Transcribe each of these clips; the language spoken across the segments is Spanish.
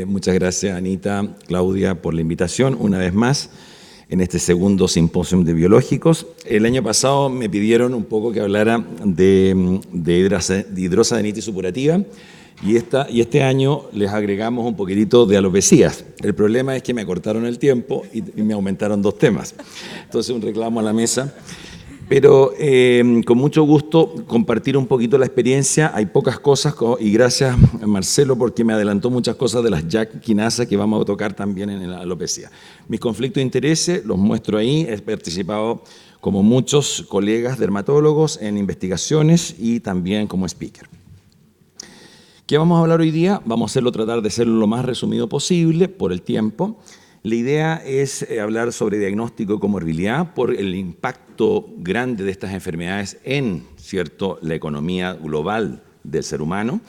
Muchas gracias, Anita, Claudia, por la invitación una vez más en este segundo simposio de biológicos. El año pasado me pidieron un poco que hablara de hidrosadenitis supurativa y este año les agregamos un poquitito de alopecias. El problema es que me acortaron el tiempo y me aumentaron 2 temas. Entonces, un reclamo a la mesa. Pero con mucho gusto compartir un poquito la experiencia. Hay pocas cosas y gracias a Marcelo porque me adelantó muchas cosas de las JAK quinasas que vamos a tocar también en la alopecia. Mis conflictos de intereses los muestro ahí. He participado como muchos colegas dermatólogos en investigaciones y también como speaker. ¿Qué vamos a hablar hoy día? Vamos a tratar de hacerlo lo más resumido posible por el tiempo. La idea es hablar sobre diagnóstico y comorbilidad por el impacto grande de estas enfermedades en, ¿cierto?, la economía global del ser humano,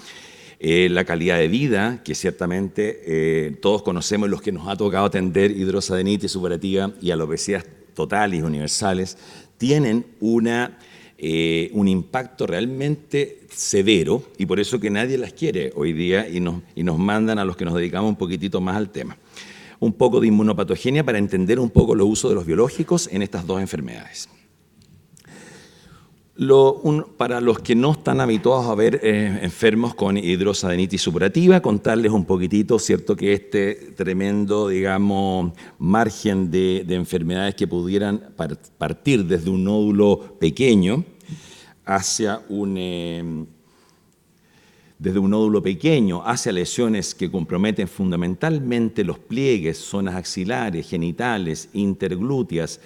la calidad de vida, que ciertamente todos conocemos, los que nos ha tocado atender hidrosadenitis supurativa y alopecias totales y universales, tienen un impacto realmente severo y por eso que nadie las quiere hoy día y nos mandan a los que nos dedicamos un poquitito más al tema. Un poco de inmunopatogenia para entender un poco los usos de los biológicos en estas 2 enfermedades. Para los que no están habituados a ver enfermos con hidrosadenitis supurativa, contarles un poquitito, ¿cierto?, que este tremendo, digamos, margen de enfermedades que pudieran partir desde un nódulo pequeño hacia desde un nódulo pequeño hacia lesiones que comprometen fundamentalmente los pliegues, zonas axilares, genitales, interglúteas,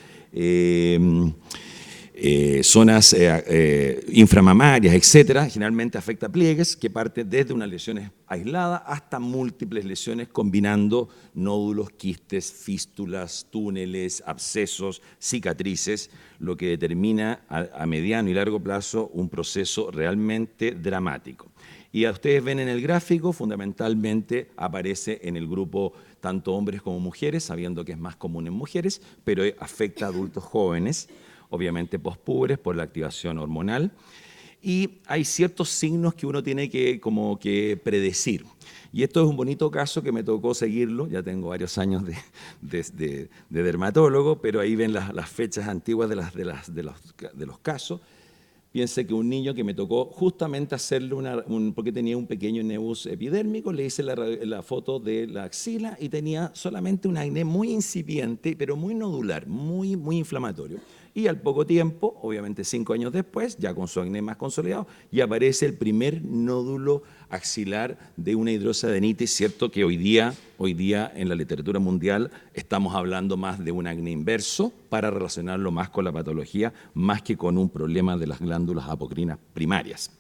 zonas inframamarias, etcétera, generalmente afecta pliegues que parten desde unas lesiones aisladas hasta múltiples lesiones combinando nódulos, quistes, fístulas, túneles, abscesos, cicatrices, lo que determina a mediano y largo plazo un proceso realmente dramático. Y ustedes ven en el gráfico, fundamentalmente aparece en el grupo tanto hombres como mujeres, sabiendo que es más común en mujeres, pero afecta a adultos jóvenes, obviamente pospubres por la activación hormonal. Y hay ciertos signos que uno tiene que como que predecir. Y esto es un bonito caso que me tocó seguirlo, ya tengo varios años de dermatólogo, pero ahí ven las fechas antiguas de los casos. Piense que un niño que me tocó justamente hacerle porque tenía un pequeño nevus epidérmico, le hice la foto de la axila y tenía solamente un acné muy incipiente, pero muy nodular, muy inflamatorio. Y al poco tiempo, obviamente 5 años después, ya con su acné más consolidado, ya aparece el primer nódulo axilar de una hidrosadenitis, cierto que hoy día en la literatura mundial estamos hablando más de un acné inverso para relacionarlo más con la patología, más que con un problema de las glándulas apocrinas primarias.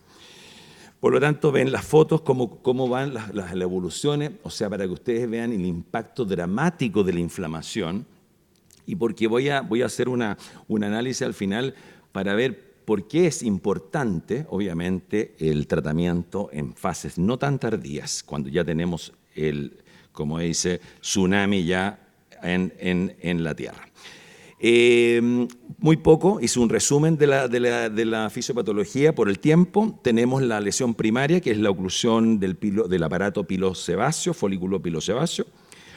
Por lo tanto, ven las fotos, cómo van las evoluciones, o sea, para que ustedes vean el impacto dramático de la inflamación. Y porque voy a hacer un análisis al final para ver por qué es importante, obviamente, el tratamiento en fases no tan tardías, cuando ya tenemos como dice, tsunami ya en la Tierra. Muy poco, hice un resumen de la fisiopatología por el tiempo. Tenemos la lesión primaria, que es la oclusión del aparato pilosebáceo, folículo pilosebáceo.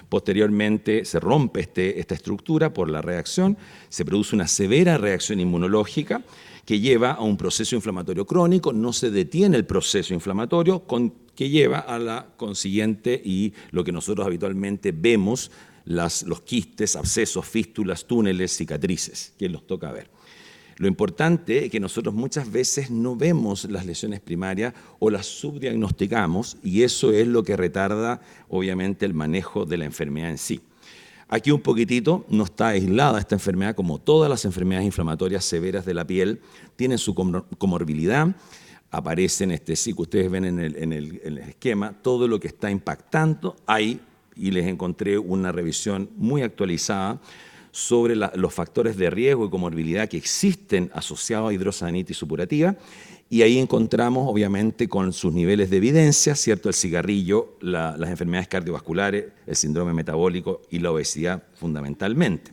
Posteriormente se rompe esta estructura por la reacción, se produce una severa reacción inmunológica que lleva a un proceso inflamatorio crónico, no se detiene el proceso inflamatorio que lleva a la consiguiente y lo que nosotros habitualmente vemos, los quistes, abscesos, fístulas, túneles, cicatrices, que nos toca ver. Lo importante es que nosotros muchas veces no vemos las lesiones primarias o las subdiagnosticamos y eso es lo que retarda, obviamente, el manejo de la enfermedad en sí. Aquí un poquitito no está aislada esta enfermedad, como todas las enfermedades inflamatorias severas de la piel, tienen su comorbilidad, aparecen, sí que ustedes ven en el esquema, todo lo que está impactando ahí, y les encontré una revisión muy actualizada sobre los factores de riesgo y comorbilidad que existen asociados a hidrosadenitis supurativa, y ahí encontramos, obviamente, con sus niveles de evidencia, ¿cierto?, el cigarrillo, las enfermedades cardiovasculares, el síndrome metabólico y la obesidad fundamentalmente.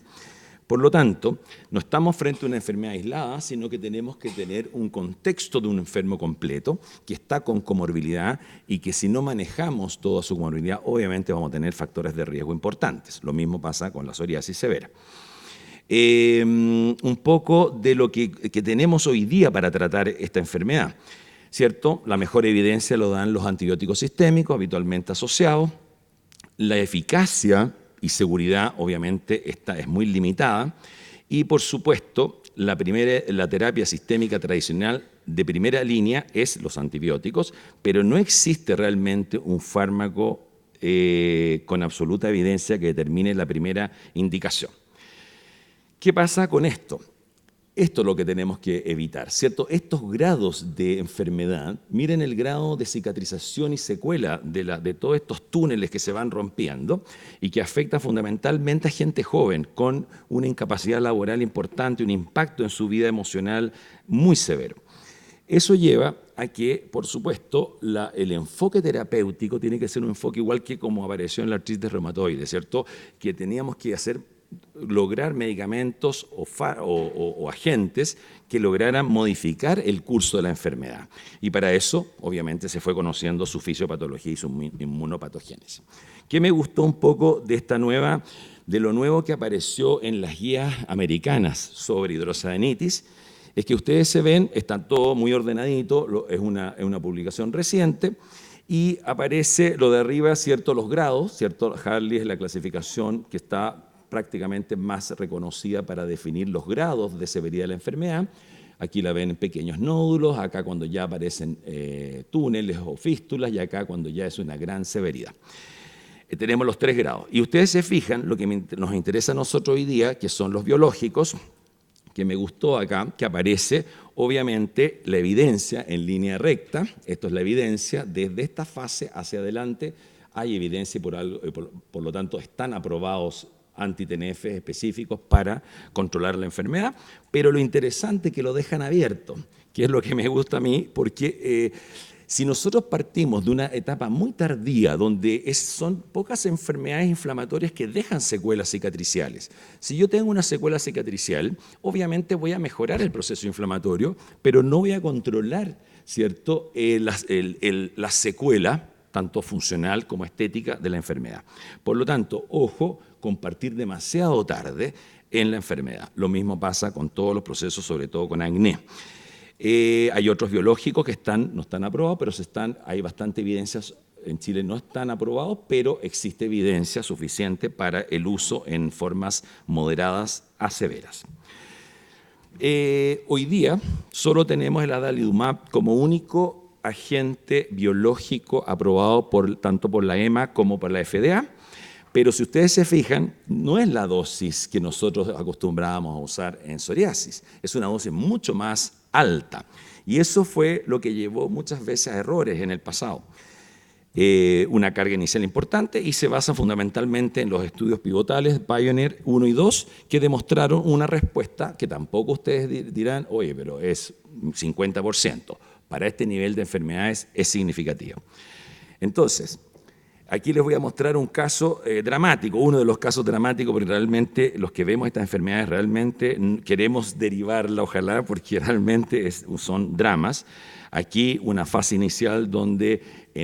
Por lo tanto, no estamos frente a una enfermedad aislada, sino que tenemos que tener un contexto de un enfermo completo que está con comorbilidad y que si no manejamos toda su comorbilidad, obviamente vamos a tener factores de riesgo importantes. Lo mismo pasa con la psoriasis severa. Un poco de lo que tenemos hoy día para tratar esta enfermedad, ¿cierto? La mejor evidencia lo dan los antibióticos sistémicos, habitualmente asociados. La eficacia y seguridad, obviamente, es muy limitada. Y, por supuesto, la terapia sistémica tradicional de primera línea es los antibióticos, pero no existe realmente un fármaco con absoluta evidencia que determine la primera indicación. ¿Qué pasa con esto? Esto es lo que tenemos que evitar, ¿cierto? Estos grados de enfermedad, miren el grado de cicatrización y secuela de todos estos túneles que se van rompiendo y que afecta fundamentalmente a gente joven con una incapacidad laboral importante, un impacto en su vida emocional muy severo. Eso lleva a que, por supuesto, el enfoque terapéutico tiene que ser un enfoque igual que como apareció en la artritis reumatoide, ¿cierto? Que teníamos que lograr medicamentos o agentes que lograran modificar el curso de la enfermedad. Y para eso, obviamente, se fue conociendo su fisiopatología y su inmunopatogénesis. ¿Qué me gustó un poco de lo nuevo que apareció en las guías americanas sobre hidrosadenitis? Es que ustedes se ven, está todo muy ordenadito, es una publicación reciente, y aparece lo de arriba, ¿cierto? Los grados, ¿cierto? Hartley es la clasificación que está prácticamente más reconocida para definir los grados de severidad de la enfermedad. Aquí la ven en pequeños nódulos, acá cuando ya aparecen túneles o fístulas, y acá cuando ya es una gran severidad. Tenemos los 3 grados. Y ustedes se fijan, lo que nos interesa a nosotros hoy día, que son los biológicos, que me gustó acá, que aparece obviamente la evidencia en línea recta. Esto es la evidencia, desde esta fase hacia adelante hay evidencia y por lo tanto están aprobados anti-TNF específicos para controlar la enfermedad, pero lo interesante es que lo dejan abierto, que es lo que me gusta a mí, porque si nosotros partimos de una etapa muy tardía, donde son pocas enfermedades inflamatorias que dejan secuelas cicatriciales. Si yo tengo una secuela cicatricial, obviamente voy a mejorar el proceso inflamatorio, pero no voy a controlar, ¿cierto?, la secuela, tanto funcional como estética, de la enfermedad. Por lo tanto, ojo con partir demasiado tarde en la enfermedad. Lo mismo pasa con todos los procesos, sobre todo con acné. Hay otros biológicos que no están aprobados, pero hay bastante evidencia. En Chile no están aprobados, pero existe evidencia suficiente para el uso en formas moderadas a severas. Hoy día solo tenemos el adalimumab como único agente biológico aprobado tanto por la EMA como por la FDA, pero si ustedes se fijan, no es la dosis que nosotros acostumbrábamos a usar en psoriasis, es una dosis mucho más alta, y eso fue lo que llevó muchas veces a errores en el pasado. Una carga inicial importante, y se basa fundamentalmente en los estudios pivotales Pioneer 1 y 2, que demostraron una respuesta que tampoco ustedes dirán, oye, pero es 50%. Para este nivel de enfermedades es significativo. Entonces, aquí les voy a mostrar un caso dramático, uno de los casos dramáticos, porque realmente los que vemos estas enfermedades realmente queremos derivarla, ojalá, porque realmente son dramas. Aquí una fase inicial donde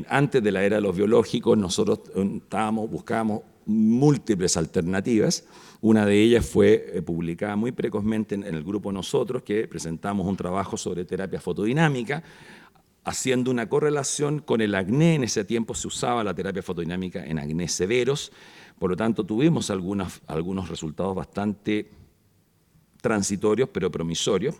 antes de la era de los biológicos nosotros buscábamos múltiples alternativas. Una de ellas fue publicada muy precozmente en el grupo Nosotros, que presentamos un trabajo sobre terapia fotodinámica, haciendo una correlación con el acné. En ese tiempo se usaba la terapia fotodinámica en acné severos, por lo tanto tuvimos algunos resultados bastante transitorios, pero promisorios,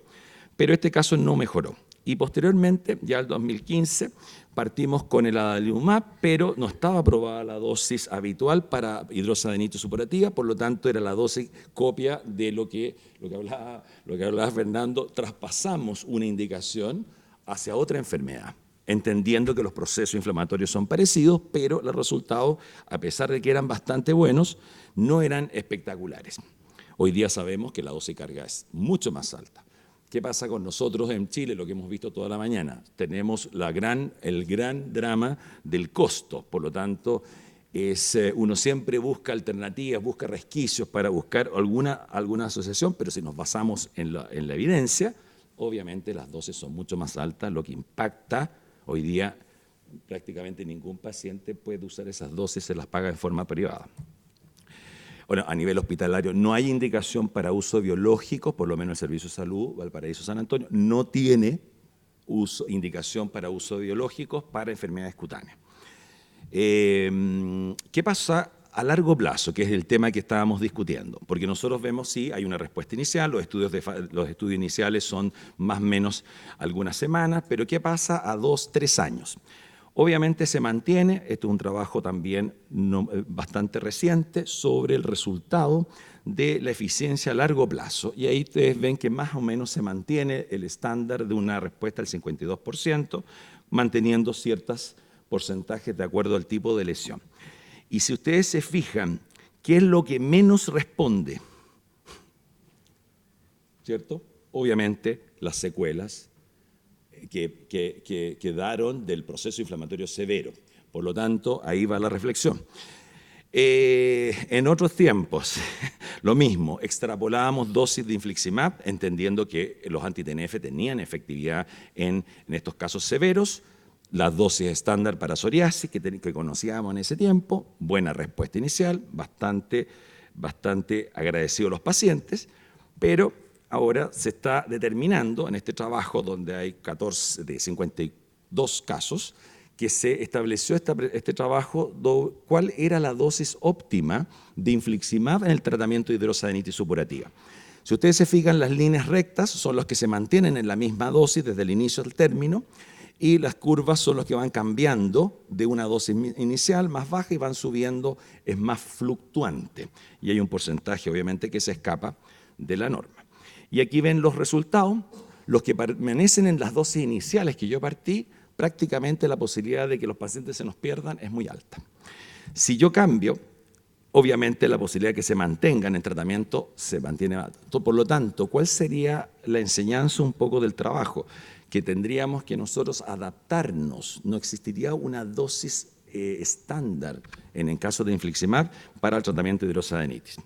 pero este caso no mejoró. Y posteriormente, ya en 2015, partimos con el adalimumab, pero no estaba aprobada la dosis habitual para hidrosadenitis supurativa, por lo tanto era la dosis copia de lo que hablaba Fernando. Traspasamos una indicación hacia otra enfermedad, entendiendo que los procesos inflamatorios son parecidos, pero los resultados, a pesar de que eran bastante buenos, no eran espectaculares. Hoy día sabemos que la dosis carga es mucho más alta. ¿Qué pasa con nosotros en Chile? Lo que hemos visto toda la mañana. Tenemos el gran drama del costo. Por lo tanto, Uno siempre busca alternativas, busca resquicios para buscar alguna asociación, pero si nos basamos en la evidencia, obviamente las dosis son mucho más altas, lo que impacta hoy día prácticamente ningún paciente puede usar esas dosis, se las paga de forma privada. Bueno, a nivel hospitalario no hay indicación para uso biológico, por lo menos el Servicio de Salud Valparaíso San Antonio no tiene indicación para uso biológico para enfermedades cutáneas. ¿Qué pasa a largo plazo? Que es el tema que estábamos discutiendo. Porque nosotros vemos, sí, hay una respuesta inicial, los estudios iniciales son más o menos algunas semanas, pero ¿qué pasa a 2, 3 años? Obviamente se mantiene, esto es un trabajo también bastante reciente, sobre el resultado de la eficiencia a largo plazo. Y ahí ustedes ven que más o menos se mantiene el estándar de una respuesta del 52%, manteniendo ciertos porcentajes de acuerdo al tipo de lesión. Y si ustedes se fijan, ¿qué es lo que menos responde? ¿Cierto? Obviamente las secuelas que quedaron del proceso inflamatorio severo. Por lo tanto, ahí va la reflexión. En otros tiempos, lo mismo, extrapolábamos dosis de infliximab, entendiendo que los anti-TNF tenían efectividad en estos casos severos, las dosis estándar para psoriasis que conocíamos en ese tiempo, buena respuesta inicial, bastante agradecido a los pacientes, pero ahora se está determinando en este trabajo, donde hay 14 de 52 casos, que se estableció este trabajo, cuál era la dosis óptima de infliximab en el tratamiento de hidrosadenitis supurativa. Si ustedes se fijan, las líneas rectas son las que se mantienen en la misma dosis desde el inicio al término, y las curvas son las que van cambiando de una dosis inicial más baja y van subiendo, es más fluctuante. Y hay un porcentaje, obviamente, que se escapa de la norma. Y aquí ven los resultados, los que permanecen en las dosis iniciales que yo partí, prácticamente la posibilidad de que los pacientes se nos pierdan es muy alta. Si yo cambio, obviamente la posibilidad de que se mantengan en tratamiento se mantiene alta. Por lo tanto, ¿cuál sería la enseñanza un poco del trabajo? Que tendríamos que nosotros adaptarnos, no existiría una dosis estándar en el caso de infliximab para el tratamiento de hidrosadenitis.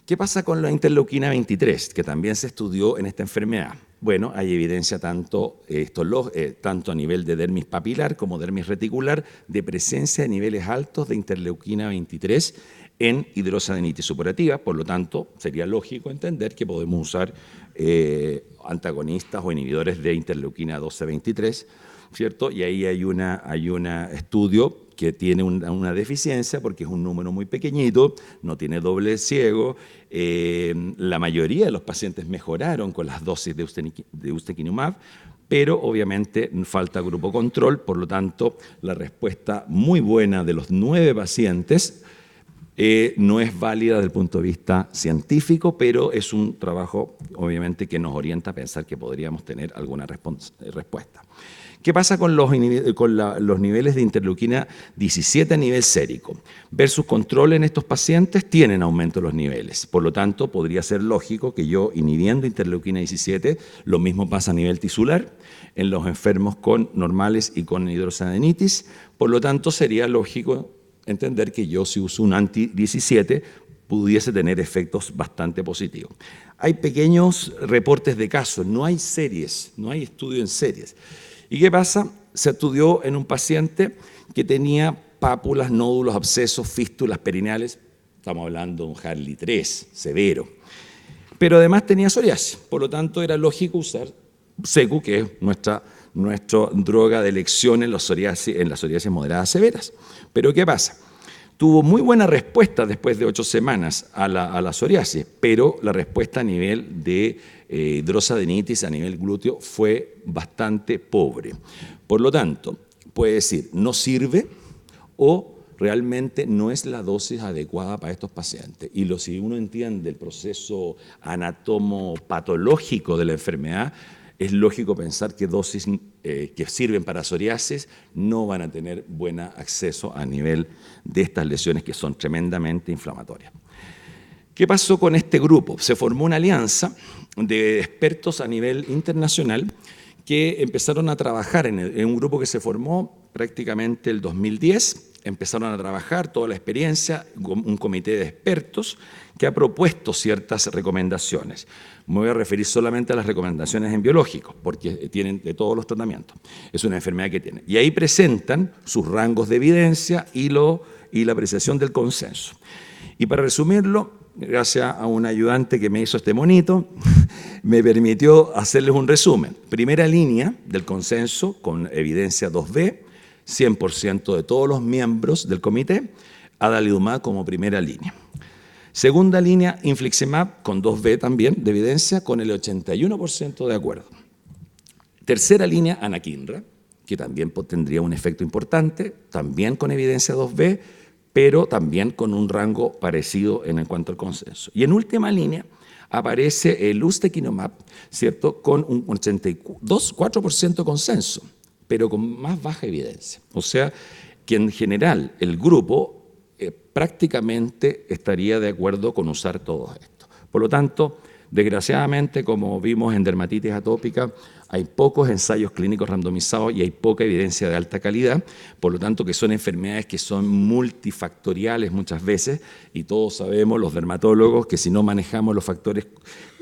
¿Qué pasa con la interleuquina 23, que también se estudió en esta enfermedad? Bueno, hay evidencia tanto a nivel de dermis papilar como dermis reticular de presencia de niveles altos de interleuquina 23 en hidrosadenitis supurativa, por lo tanto, sería lógico entender que podemos usar antagonistas o inhibidores de interleuquina 12-23, ¿cierto? Y ahí hay un estudio que tiene una deficiencia porque es un número muy pequeñito, no tiene doble ciego. La mayoría de los pacientes mejoraron con las dosis de ustekinumab, pero obviamente falta grupo control, por lo tanto, la respuesta muy buena de los 9 pacientes no es válida desde el punto de vista científico, pero es un trabajo, obviamente, que nos orienta a pensar que podríamos tener alguna respuesta. ¿Qué pasa con los niveles de interleuquina 17 a nivel sérico? Versus control en estos pacientes tienen aumento los niveles. Por lo tanto, podría ser lógico que yo, inhibiendo interleuquina 17, lo mismo pasa a nivel tisular en los enfermos con normales y con hidrosadenitis. Por lo tanto, sería lógico entender que yo, si uso un anti-17, pudiese tener efectos bastante positivos. Hay pequeños reportes de casos, no hay series, no hay estudio en series. ¿Y qué pasa? Se estudió en un paciente que tenía pápulas, nódulos, abscesos, fístulas perineales, estamos hablando de un Hartley 3 severo, pero además tenía psoriasis, por lo tanto era lógico usar Secu, que es nuestra droga de elección en las psoriasis moderadas severas. Pero ¿qué pasa? Tuvo muy buena respuesta después de 8 semanas a la psoriasis, pero la respuesta a nivel de hidrosadenitis, a nivel glúteo, fue bastante pobre. Por lo tanto, puede decir, no sirve o realmente no es la dosis adecuada para estos pacientes. Y si uno entiende el proceso anatomopatológico de la enfermedad, es lógico pensar que dosis que sirven para psoriasis no van a tener buen acceso a nivel de estas lesiones que son tremendamente inflamatorias. ¿Qué pasó con este grupo? Se formó una alianza de expertos a nivel internacional que empezaron a trabajar en un grupo que se formó prácticamente el 2010 empezaron a trabajar toda la experiencia, un comité de expertos que ha propuesto ciertas recomendaciones. Me voy a referir solamente a las recomendaciones en biológicos, porque tienen de todos los tratamientos. Es una enfermedad que tiene. Y ahí presentan sus rangos de evidencia y la apreciación del consenso. Y para resumirlo, gracias a un ayudante que me hizo este monito, me permitió hacerles un resumen. Primera línea del consenso con evidencia 2B, 100% de todos los miembros del comité, adalimumab como primera línea. Segunda línea, infliximab con 2B también de evidencia con el 81% de acuerdo. Tercera línea, anakinra, que también tendría un efecto importante, también con evidencia 2B, pero también con un rango parecido en cuanto al consenso. Y en última línea aparece el ustekinumab, ¿cierto?, con un 4% consenso, pero con más baja evidencia. O sea, que en general el grupo prácticamente estaría de acuerdo con usar todo esto. Por lo tanto, desgraciadamente, como vimos en dermatitis atópica, hay pocos ensayos clínicos randomizados y hay poca evidencia de alta calidad, por lo tanto que son enfermedades que son multifactoriales muchas veces, y todos sabemos, los dermatólogos, que si no manejamos los factores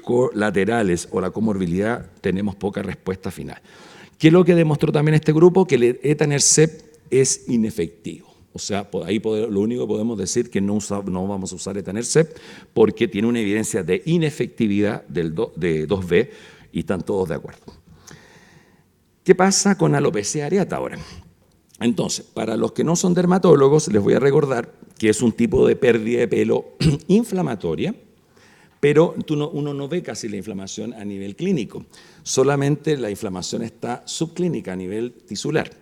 colaterales o la comorbilidad, tenemos poca respuesta final. ¿Qué es lo que demostró también este grupo? Que el etanercept es inefectivo. O sea, ahí lo único que podemos decir es que no vamos a usar etanercept porque tiene una evidencia de inefectividad de 2B y están todos de acuerdo. ¿Qué pasa con alopecia areata ahora? Entonces, para los que no son dermatólogos, les voy a recordar que es un tipo de pérdida de pelo inflamatoria, pero uno no ve casi la inflamación a nivel clínico, solamente la inflamación está subclínica a nivel tisular.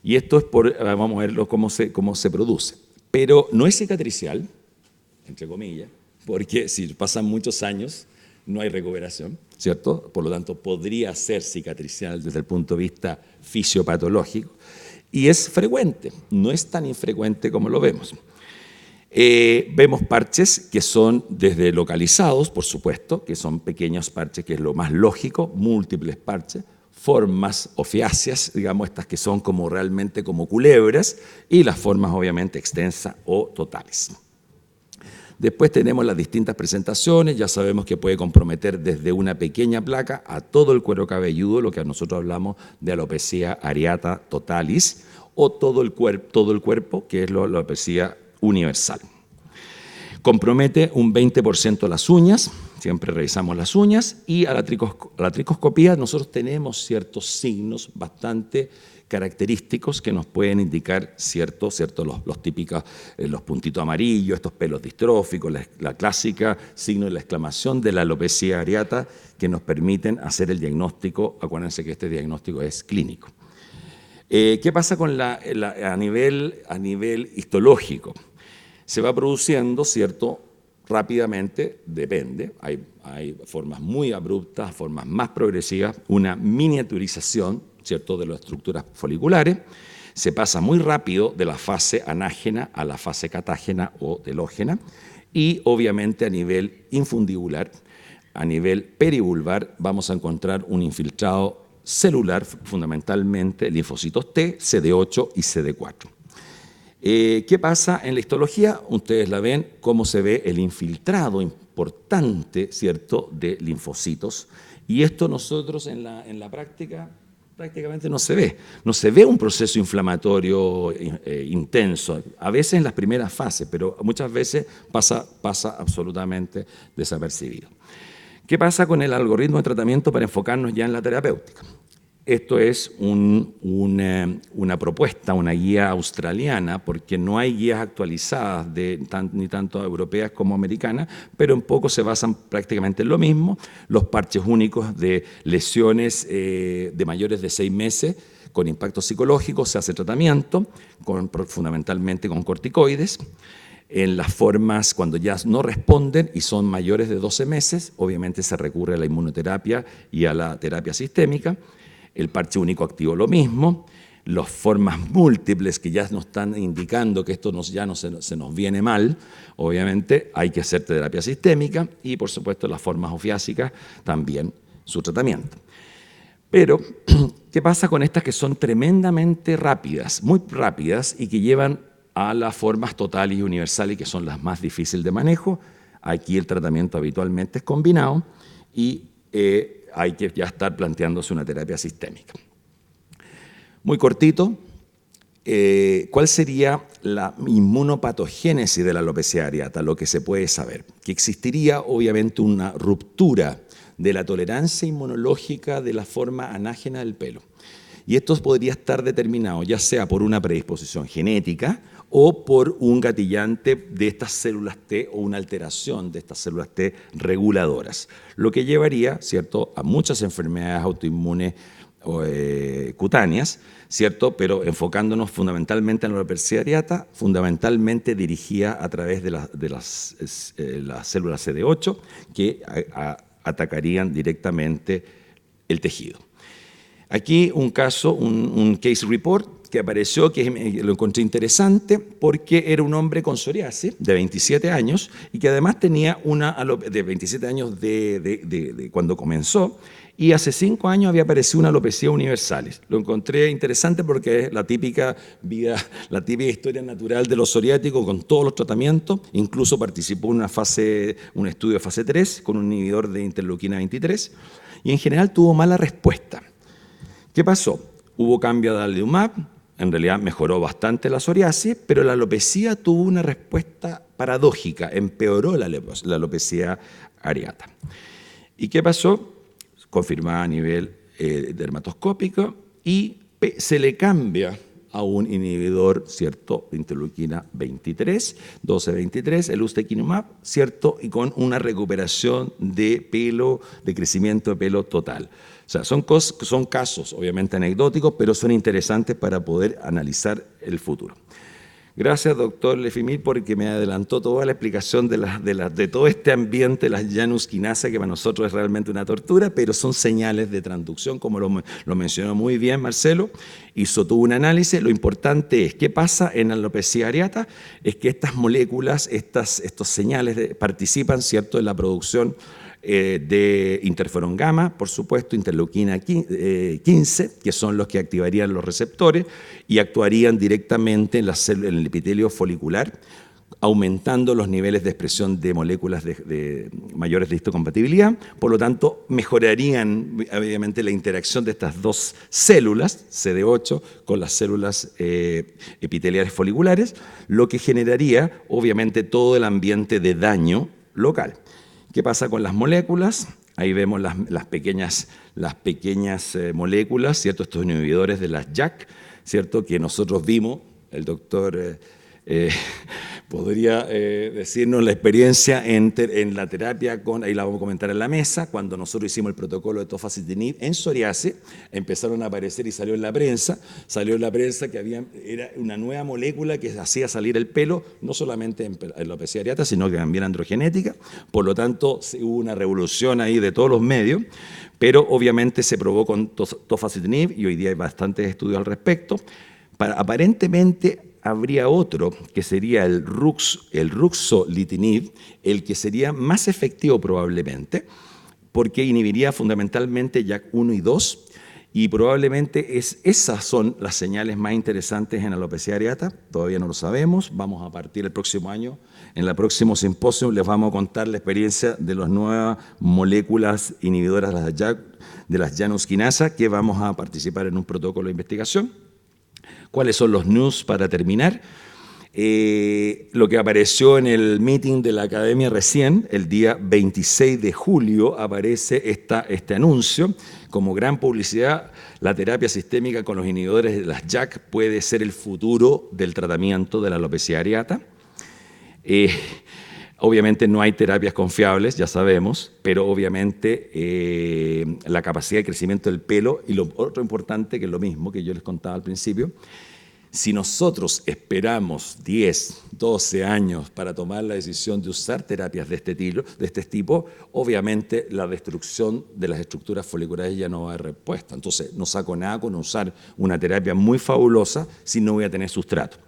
Y esto es vamos a verlo cómo se produce. Pero no es cicatricial, entre comillas, porque si pasan muchos años no hay recuperación, ¿cierto? Por lo tanto, podría ser cicatricial desde el punto de vista fisiopatológico. Y es frecuente, no es tan infrecuente como lo vemos. Vemos parches que son desde localizados, por supuesto, que son pequeños parches, que es lo más lógico, múltiples parches, formas ofiáceas, digamos, estas que son como realmente como culebras, y las formas obviamente extensas o totales. Después tenemos las distintas presentaciones, ya sabemos que puede comprometer desde una pequeña placa a todo el cuero cabelludo, lo que a nosotros hablamos de alopecia areata totalis, o todo el cuerpo, que es la alopecia universal. Compromete un 20% las uñas, siempre revisamos las uñas, y a la tricoscopía nosotros tenemos ciertos signos bastante característicos que nos pueden indicar los típicos, los puntitos amarillos, estos pelos distróficos, la clásica signo de la exclamación de la alopecia areata que nos permiten hacer el diagnóstico. Acuérdense que este diagnóstico es clínico. ¿Qué pasa con a nivel histológico? Se va produciendo, ¿cierto?, rápidamente, depende, hay formas muy abruptas, formas más progresivas, una miniaturización, ¿cierto?, de las estructuras foliculares, se pasa muy rápido de la fase anágena a la fase catágena o telógena, y obviamente a nivel infundibular, a nivel perivulvar, vamos a encontrar un infiltrado celular, fundamentalmente linfocitos T, CD8 y CD4. ¿Qué pasa en la histología? Ustedes la ven, cómo se ve el infiltrado importante, ¿cierto?, de linfocitos. Y esto nosotros en la práctica prácticamente no se ve. No se ve un proceso inflamatorio intenso, a veces en las primeras fases, pero muchas veces pasa absolutamente desapercibido. ¿Qué pasa con el algoritmo de tratamiento para enfocarnos ya en la terapéutica? Esto es una propuesta, una guía australiana, porque no hay guías actualizadas ni tanto europeas como americanas, pero un poco se basan prácticamente en lo mismo. Los parches únicos de lesiones de mayores de 6 meses con impacto psicológico, se hace tratamiento, fundamentalmente con corticoides. En las formas, cuando ya no responden y son mayores de 12 meses, obviamente se recurre a la inmunoterapia y a la terapia sistémica. El parche único activo lo mismo, las formas múltiples que ya nos están indicando que esto ya no se nos viene mal, obviamente hay que hacer terapia sistémica y por supuesto las formas ofiásicas también su tratamiento. Pero, ¿qué pasa con estas que son tremendamente rápidas, muy rápidas y que llevan a las formas totales y universales, que son las más difíciles de manejo. Aquí el tratamiento habitualmente es combinado y hay que ya estar planteándose una terapia sistémica. Muy cortito, ¿cuál sería la inmunopatogénesis de la alopecia areata? Lo que se puede saber, que existiría obviamente una ruptura de la tolerancia inmunológica de la forma anágena del pelo. Y esto podría estar determinado ya sea por una predisposición genética o por un gatillante de estas células T o una alteración de estas células T reguladoras, lo que llevaría, ¿cierto?, a muchas enfermedades autoinmunes cutáneas, ¿cierto?, pero enfocándonos fundamentalmente en la alopecia areata, fundamentalmente dirigida a través de las células CD8 que atacarían directamente el tejido. Aquí un caso, un case report que apareció, que lo encontré interesante porque era un hombre con psoriasis de 27 años y que además tenía de 27 años de cuando comenzó, y hace 5 años había aparecido una alopecia universalis. Lo encontré interesante porque es la típica historia natural de los psoriáticos con todos los tratamientos. Incluso participó en un estudio de fase 3 con un inhibidor de interleuquina 23 y en general tuvo mala respuesta. ¿Qué pasó? Hubo cambio de adalimumab, en realidad mejoró bastante la psoriasis, pero la alopecia tuvo una respuesta paradójica, empeoró la alopecia areata. ¿Y qué pasó? Confirmada a nivel dermatoscópico y se le cambia a un inhibidor, ¿cierto?, de interleuquina 23, 12-23, el ustekinumab, ¿cierto?, y con una recuperación de pelo, de crecimiento de pelo total. O sea, son casos obviamente anecdóticos, pero son interesantes para poder analizar el futuro. Gracias, doctor Lefimil, porque me adelantó toda la explicación de todo este ambiente, las Janus quinasa, que para nosotros es realmente una tortura, pero son señales de transducción, como lo mencionó muy bien Marcelo. Hizo todo un análisis. Lo importante es, ¿qué pasa en la alopecia areata? Es que estas moléculas, estos señales participan, ¿cierto?, en la producción de interferón gamma, por supuesto, interleuquina 15, que son los que activarían los receptores y actuarían directamente en el epitelio folicular, aumentando los niveles de expresión de moléculas de mayores de histocompatibilidad. Por lo tanto, mejorarían obviamente la interacción de estas dos células, CD8, con las células epiteliales foliculares, lo que generaría obviamente todo el ambiente de daño local. ¿Qué pasa con las moléculas? Ahí vemos las pequeñas moléculas, ¿cierto? Estos inhibidores de las JAK, ¿cierto?, que nosotros vimos, el doctor podría decirnos la experiencia en la terapia, ahí la vamos a comentar en la mesa, cuando nosotros hicimos el protocolo de tofacitinib en psoriasis, empezaron a aparecer y salió en la prensa que era una nueva molécula que hacía salir el pelo, no solamente en la alopecia areata, sino que también androgenética. Por lo tanto, hubo una revolución ahí de todos los medios, pero obviamente se probó con tofacitinib y hoy día hay bastantes estudios al respecto. Aparentemente habría otro que sería el ruxolitinib, el que sería más efectivo probablemente, porque inhibiría fundamentalmente JAK1 y 2, y probablemente esas son las señales más interesantes en alopecia areata. Todavía no lo sabemos, vamos a partir el próximo año, en el próximo simposio les vamos a contar la experiencia de las nuevas moléculas inhibidoras de las Janus quinasa, que vamos a participar en un protocolo de investigación. ¿Cuáles son los news para terminar? Lo que apareció en el meeting de la academia recién, el día 26 de julio, aparece este anuncio. Como gran publicidad, la terapia sistémica con los inhibidores de las JAK puede ser el futuro del tratamiento de la alopecia areata. Obviamente no hay terapias confiables, ya sabemos, pero obviamente la capacidad de crecimiento del pelo y lo otro importante, que es lo mismo que yo les contaba al principio, si nosotros esperamos 10, 12 años para tomar la decisión de usar terapias de este tipo, obviamente la destrucción de las estructuras foliculares ya no va a haber respuesta. Entonces no saco nada con usar una terapia muy fabulosa si no voy a tener sustrato.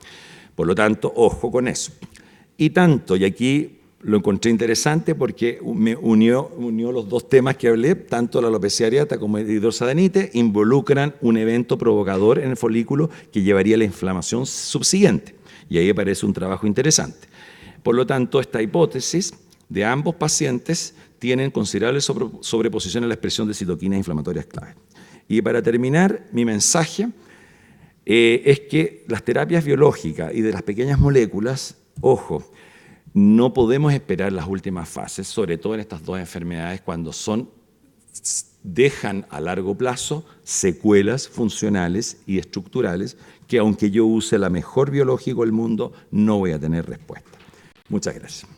Por lo tanto, ojo con eso. Y aquí lo encontré interesante porque me unió los dos temas que hablé, tanto la alopecia areata como el hidrosadanite, involucran un evento provocador en el folículo que llevaría a la inflamación subsiguiente. y ahí aparece un trabajo interesante. Por lo tanto, esta hipótesis de ambos pacientes tienen considerable sobreposición a la expresión de citoquinas inflamatorias clave. Y para terminar, mi mensaje es que las terapias biológicas y de las pequeñas moléculas, ojo, no podemos esperar las últimas fases, sobre todo en estas dos enfermedades, cuando dejan a largo plazo secuelas funcionales y estructurales que, aunque yo use la mejor biológico del mundo, no voy a tener respuesta. Muchas gracias.